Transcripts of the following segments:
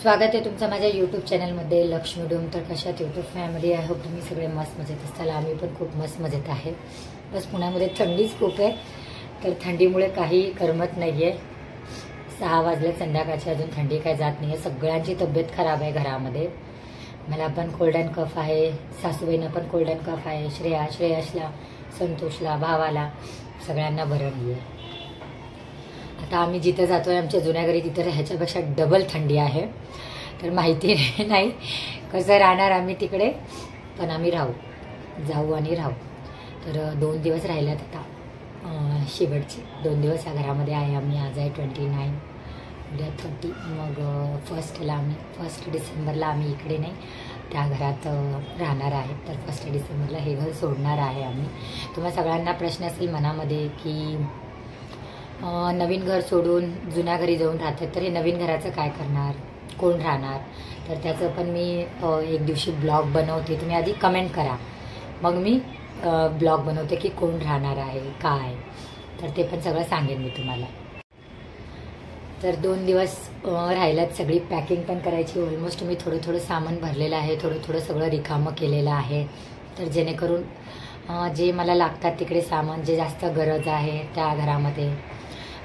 स्वागत आहे तुमचं माझ्या यूट्यूब चॅनलमध्ये लक्ष्मी डोम. तर कशात यूट्यूब फॅमिली, आय होप तुम्ही सगळे मस्त मजेत असाल. आम्ही पण खूप मस्त मजेत आहे. बस पुण्यामध्ये थंडीच खूप आहे, तर थंडीमुळे काही करमत नाही आहे. 6 वाजले संध्याकाळची, अजून थंडी काय जात नाही आहे. सगळ्यांची तब्येत खराब आहे घरामध्ये. मला पण कोल्ड अँड कफ आहे, सासूबाईंना पण कोल्ड अँड कफ आहे, श्रेयसला, संतोषला, भावाला, सगळ्यांना बरं नाही आहे. आता आम्ही जिथं जातो आहे आमच्या जुन्या घरी, तिथं ह्याच्यापेक्षा डबल थंडी आहे. तर माहिती नाही कसं राहणार आम्ही तिकडे, पण आम्ही जाऊ आणि राहू. तर 2 दिवस राहिल्यात आता शेवटचे 2 दिवस या घरामध्ये आहे आम्ही. आज आहे 29, उद्या 30. मग 1 डिसेंबरला आम्ही इकडे नाही त्या घरात राहणार आहे. तर 1 डिसेंबरला हे घर सोडणार आहे आम्ही. तुम्हाला सगळ्यांना प्रश्न असेल मनामध्ये की नवीन घर सोडून जुन्या घरी जाऊन राहतात, तर हे नवीन घराचं काय करणार, कोण राहणार. तर त्याचं पण मी एक दिवशी ब्लॉग बनवते. तुम्ही आधी कमेंट करा, मग मी ब्लॉग बनवते की कोण राहणार आहे काय. तर ते पण सगळं सांगेन मी तुम्हाला. तर 2 दिवस राहिल्यात. सगळी पॅकिंग पण करायची. ऑलमोस्ट मी थोडं सामान भरलेलं आहे, थोडं सगळं रिकामं केलेलं आहे. तर जेणेकरून जे मला लागतात तिकडे सामान, जे जास्त गरज आहे त्या घरामध्ये.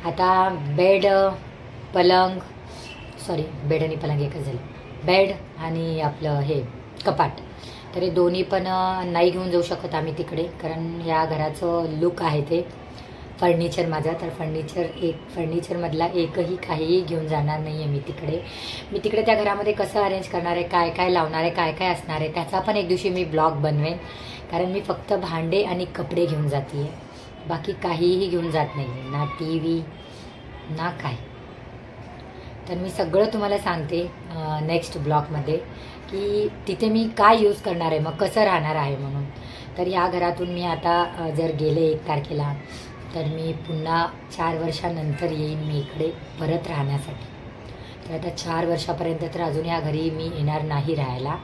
आता बेड आणि पलंग एकच झालं. बेड आणि आपलं हे कपाट, तर हे दोन्ही पण नाही घेऊन जाऊ शकत आम्ही तिकडे, कारण ह्या घराचं लुक आहे ते फर्निचर माझा. तर फर्निचरमधला एकही काहीही घेऊन जाणार नाही आहे मी तिकडे त्या घरामध्ये कसं अरेंज करणार आहे, काय काय लावणार आहे, काय काय असणार आहे, त्याचा पण एक दिवशी मी ब्लॉग बनवेन. कारण मी फक्त भांडे आणि कपडे घेऊन जाते आहे, बाकी काहीही घेऊन जात नाही आहे, ना TV ना काय. तर मी सगळं तुम्हाला सांगते नेक्स्ट ब्लॉगमध्ये की तिथे मी काय यूज करणार आहे, मग कसं राहणार आहे म्हणून. तर ह्या घरातून मी आता जर गेले 1 तारखेला, तर मी पुन्हा 4 वर्षानंतर येईन मी इकडे परत राहण्यासाठी. तर आता 4 वर्षापर्यंत तर अजून ह्या घरी मी येणार नाही राहायला.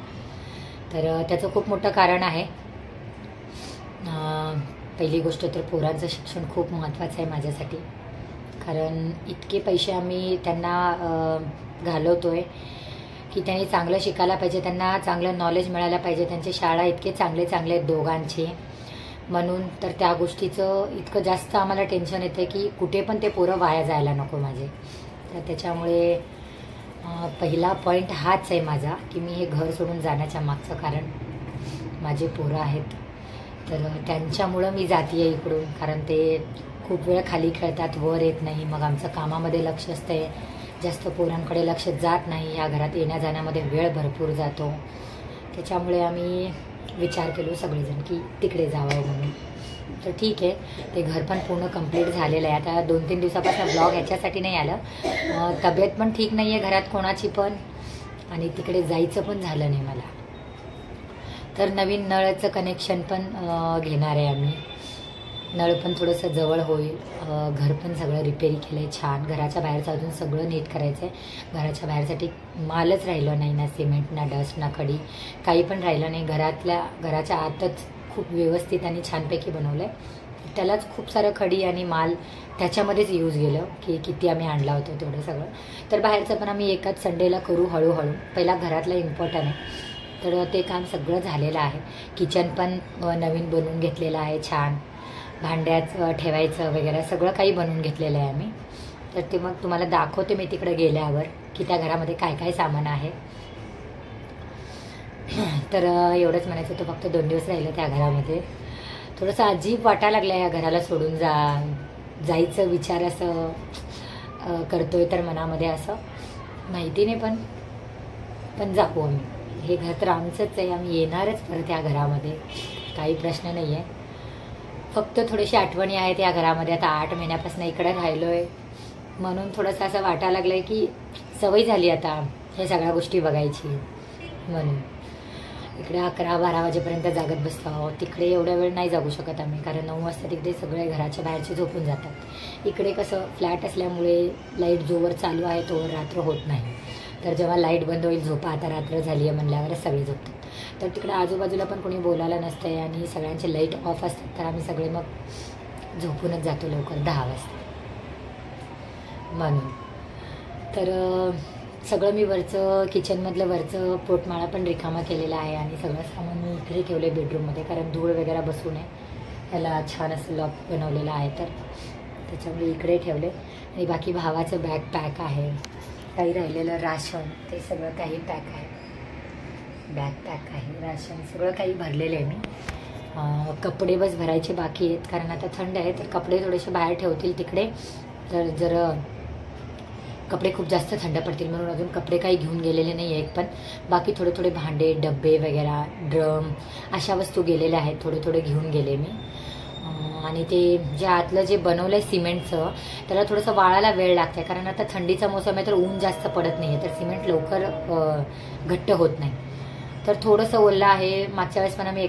तर त्याचं खूप मोठं कारण आहे. पहिली गोष्ट तर पोरांचं शिक्षण खूप महत्त्वाचं आहे माझ्यासाठी. कारण इतके पैसे आम्ही त्यांना घालवतो आहे की त्यांनी चांगलं शिकायला पाहिजे, त्यांना चांगलं नॉलेज मिळायला पाहिजे. त्यांची शाळा इतके चांगले आहेत दोघांचे, म्हणून तर त्या गोष्टीचं इतकं जास्त आम्हाला टेन्शन येतं की कुठे पण ते पोरं वाया जायला नको माझे. तर त्याच्यामुळे पहिला पॉईंट हाच आहे माझा की मी हे घर सोडून जाण्याच्या मागचं कारण माझे पोरं आहेत. तर त्यांच्यामुळं मी जाते आहे इकडून, कारण ते खूप वेळ खाली खेळतात, वर येत नाही. मग आमचं कामामध्ये लक्ष असते, जास्त पोरांकडे लक्ष जात नाही. या घरात येण्या जाण्यामध्ये वेळ भरपूर जातो. त्याच्यामुळे आम्ही विचार केलो सगळेजण की तिकडे जावं म्हणून. तर ठीक आहे, ते घर पण पूर्ण कंप्लीट झालेलं आहे. आता 2-3 दिवसापासून ब्लॉग ह्याच्यासाठी नाही आलं, तब्येत पण ठीक नाही आहे घरात कोणाची पण, आणि तिकडे जायचं पण झालं नाही मला. तर नवीन नळाचं कनेक्शन पण घेणार आहे आम्ही. नळ पण थोडंसं जवळ होईल. घर पण सगळं रिपेअरी केलं आहे छान. घराच्या बाहेरचं अजून सगळं नीट करायचं आहे. घराच्या बाहेरसाठी मालच राहिलं नाही, ना सिमेंट ना डस्ट ना खडी, काही पण राहिलं नाही. घराच्या आतच खूप व्यवस्थित आणि छानपैकी बनवलं आहे. त्यालाच खूप सारं खडी आणि माल त्याच्यामध्येच यूज गेलं की किती आम्ही आणला होतो तेवढं सगळं. तर बाहेरचं पण आम्ही एकाच संडेला करू हळूहळू. पहिला घरातला इम्पॉर्टंट आहे, तर ते काम सगळं झालेलं आहे. किचन पण नवीन बनवून घेतलेलं आहे छान. भांड्याचं ठेवायचं वगैरे सगळं काही बनवून घेतलेलं आहे आम्ही. तर ते मग तुम्हाला दाखवते मी तिकडे गेल्यावर की त्या घरामध्ये काय काय सामान आहे. तर एवढंच म्हणायचं होतं, फक्त 2 दिवस राहिलं त्या घरामध्ये. थोडंसं अजीब वाटायला लागलं या घराला सोडून जायचं विचार असं करतोय. तर मनामध्ये असं माहिती नाही, पण जाऊ आम्ही. हे घर तर आमचंच आहे, आम्ही येणारच परत या घरामध्ये, काही प्रश्न नाही आहे. फक्त थोडीशी आठवणी आहेत या घरामध्ये. आता 8 महिन्यापासून इकडे राहिलो आहे, म्हणून थोडंसं असं वाटायला लागलं आहे की सवय झाली आता हे सगळ्या गोष्टी बघायची. म्हणून इकडे 11-12 वाजेपर्यंत जागत बसतो. तिकडे एवढ्या वेळ नाही जागू शकत आम्ही, कारण 9 वाजता तिकडे सगळे घराच्या बाहेरचे झोपून जातात. इकडे कसं फ्लॅट असल्यामुळे लाईट जोवर चालू आहे तोवर रात्र होत नाही. तर जेव्हा लाईट बंद होईल, झोपा आता रात्र झाली आहे म्हणल्यावरच सगळे झोपतात. तर तिकडे आजूबाजूला पण कोणी बोलायला नसतं आहे आणि सगळ्यांचे लाईट ऑफ असतात. तर आम्ही सगळे मग झोपूनच जातो लवकर 10 वाजता म्हणून. तर सगळं मी वरचं किचनमधलं वरचं पोटमाळा पण रिकामा केलेला आहे आणि सगळं सामान मी इकडे ठेवलं आहे बेडरूममध्ये, कारण धूळ वगैरे बसू नये. ह्याला छान असं लॉक बनवलेलं आहे तर त्याच्यामुळे इकडे ठेवले. आणि बाकी भावाचं बॅग पॅक आहे, काही राहिलेलं राशन ते सगळं काही पॅक आहे. बॅग पॅक आहे, राशन सगळं काही भरलेलं आहे मी. कपडे बस भरायचे बाकी आहेत, कारण आता थंड आहे तर कपडे थोडेसे बाहेर ठेवतील तिकडे. तर जर कपडे खूप जास्त थंड पडतील म्हणून अजून कपडे काही घेऊन गेलेले नाही आहेत. पण बाकी थोडे थोडे भांडे डब्बे वगैरे ड्रम अशा वस्तू गेलेल्या आहेत, थोडे थोडे घेऊन गेले मी. आणि ते जे आतलं जे बनवलं आहे सिमेंटचं त्याला थोडंसं वाळायला वेळ लागतं आहे, कारण आता थंडीचा मोसम आहे तर ऊन जास्त पडत नाही आहे तर सिमेंट लवकर घट्ट होत नाही. तर थोडंसं ओलं आहे. मागच्या वेळेस पण आम्ही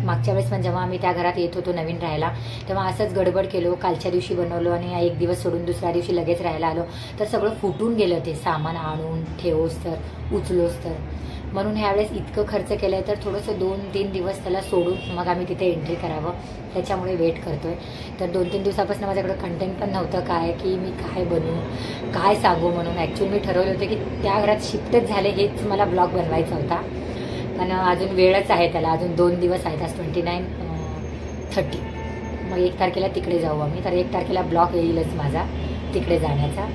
मागच्या वेळेस पण जेव्हा आम्ही त्या घरात येत होतो नवीन राहायला तेव्हा असंच गडबड केलो, कालच्या दिवशी बनवलो आणि एक दिवस सोडून दुसऱ्या दिवशी लगेच राहायला आलो तर सगळं फुटून गेलं ते सामान आणून ठेवोस तर उचलोस तर. म्हणून ह्यावेळेस इतकं खर्च केलं आहे तर थोडंसं 2-3 दिवस त्याला सोडून मग आम्ही तिथे एंट्री करावं, त्याच्यामुळे वेट करतो आहे. तर 2-3 दिवसापासून माझ्याकडे कंटेंट पण नव्हतं काय की मी काय बनवू काय सांगू म्हणून. ॲक्च्युली मी ठरवलं होतं की त्या घरात शिफ्टच झाले हेच मला ब्लॉग बनवायचा होता, पण अजून वेळच आहे त्याला, अजून 2 दिवस आहेत. आज 29-30 मग 1 तारखेला तिकडे जाऊ आम्ही. तर 1 तारखेला ब्लॉग येईलच माझा तिकडे जाण्याचा.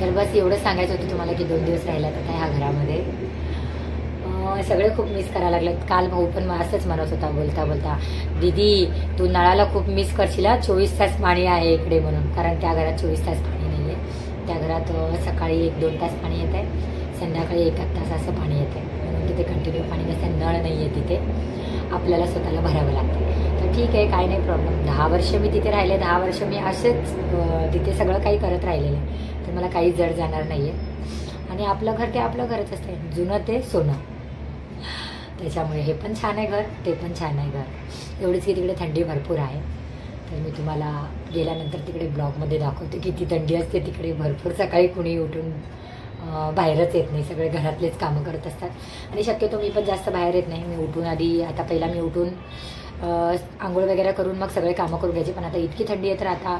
तर बस एवढं सांगायचं होतं तुम्हाला की 2 दिवस राहिला तर काय ह्या घरामध्ये. सगळे खूप मिस करायला लागलेत. काल भाऊ पण असंच म्हणत होता बोलता बोलता, दीदी तू नळाला खूप मिस करशील, 24 तास पाणी आहे इकडे म्हणून. कारण त्या घरात 24 तास पाणी नाही आहे. त्या घरात सकाळी 1-2 तास पाणी येत आहे, संध्याकाळी 1 तास असं पाणी येत आहे. म्हणून तिथे कंटिन्यू पाणी नसतं, नळ नाही आहे तिथे, आपल्याला स्वतःला भरावं लागतं. तर ठीक आहे काय नाही प्रॉब्लेम. 10 वर्ष मी तिथे राहिले, 10 वर्ष मी असेच तिथे सगळं काही करत राहिलेलं आहे तर मला काही जड जाणार नाही आहे. आणि आपलं घर ते आपलं घरच असते, जुनं ते सोनं. त्याच्यामुळे हे पण छान आहे घर, ते पण छान आहे घर. एवढीच की तिकडे थंडी भरपूर आहे. तर मी तुम्हाला गेल्यानंतर तिकडे ब्लॉगमध्ये दाखवते किती थंडी असते तिकडे भरपूर. सकाळी कुणी उठून बाहेरच येत नाही, सगळे घरातलेच कामं करत असतात. आणि शक्यतो मी पण जास्त बाहेर येत नाही. मी उठून आधी आता पहिला मी उठून आंघोळ वगैरे करून मग सगळे कामं करून घ्यायचे. पण आता इतकी थंडी आहे तर आता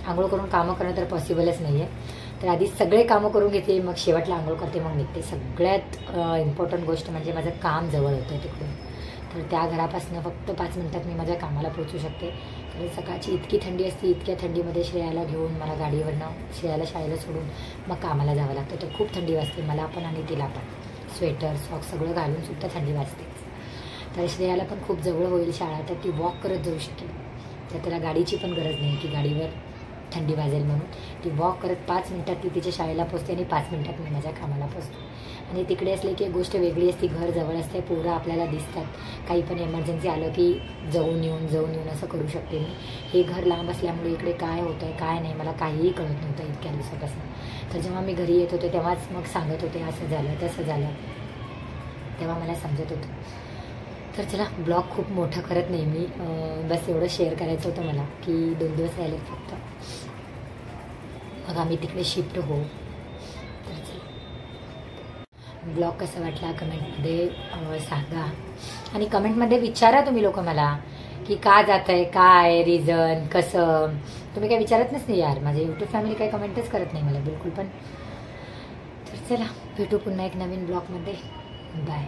आंघोळ करून कामं करणं तर पॉसिबलच नाही आहे. तर आधी सगळे कामं करून घेते, मग शेवटला आंघोळ करते, मग निघते. सगळ्यात इम्पॉर्टंट गोष्ट म्हणजे माझं काम जवळ होतं तिकडून. तर त्या घरापासून फक्त 5 मिनिटात मी माझ्या कामाला पोहोचू शकते. कारण सकाळची इतकी थंडी असते, इतक्या थंडीमध्ये श्रेयाला घेऊन मला गाडीवरनं श्रेयाला शाळेला सोडून मग कामाला जावं लागतं. तर खूप थंडी वाजते मला पण आणि तिला पण. स्वेटर सॉक्स सगळं घालून सुद्धा थंडी वाजतेच. तर श्रेयाला पण खूप जवळ होईल शाळा तर ती वॉक करत जाऊ शकेल. तर त्याला गाडीची पण गरज नाही की गाडीवर थंडी वाजेल म्हणून. ती वॉक करत 5 मिनिटात ती तिच्या शाळेला पोचते आणि 5 मिनिटात मी माझ्या कामाला पोचतो. आणि तिकडे असले की एक गोष्ट वेगळी असते, घर जवळ असते, पोरं आपल्याला दिसतात, काही पण इमर्जन्सी आलं की जाऊन येऊन असं करू शकते मी. हे घर लांब असल्यामुळे इकडे काय होतं आहे काय नाही मला काहीही कळत नव्हतं इतक्या दिवसापासून. तर जेव्हा मी घरी येत होते तेव्हाच मग सांगत होते असं झालं तसं झालं, तेव्हा मला समजत होतं. तर चला ब्लॉग खूप मोठं करत नाही मी, बस एवढं शेअर करायचं होतं मला की 2 दिवस राहिलेत फक्त, मग आम्ही तिकडे शिफ्ट होऊ. तर चला ब्लॉग कसा वाटला कमेंटमध्ये सांगा. आणि कमेंटमध्ये विचारा तुम्ही लोक मला की का जात आहे, काय रिझन, कसं. तुम्ही काय विचारत नाही यार, माझे यूट्यूब फॅमिली काही कमेंटच करत नाही मला बिलकुल पण. तर चला भेटू पुन्हा एक नवीन ब्लॉगमध्ये. बाय.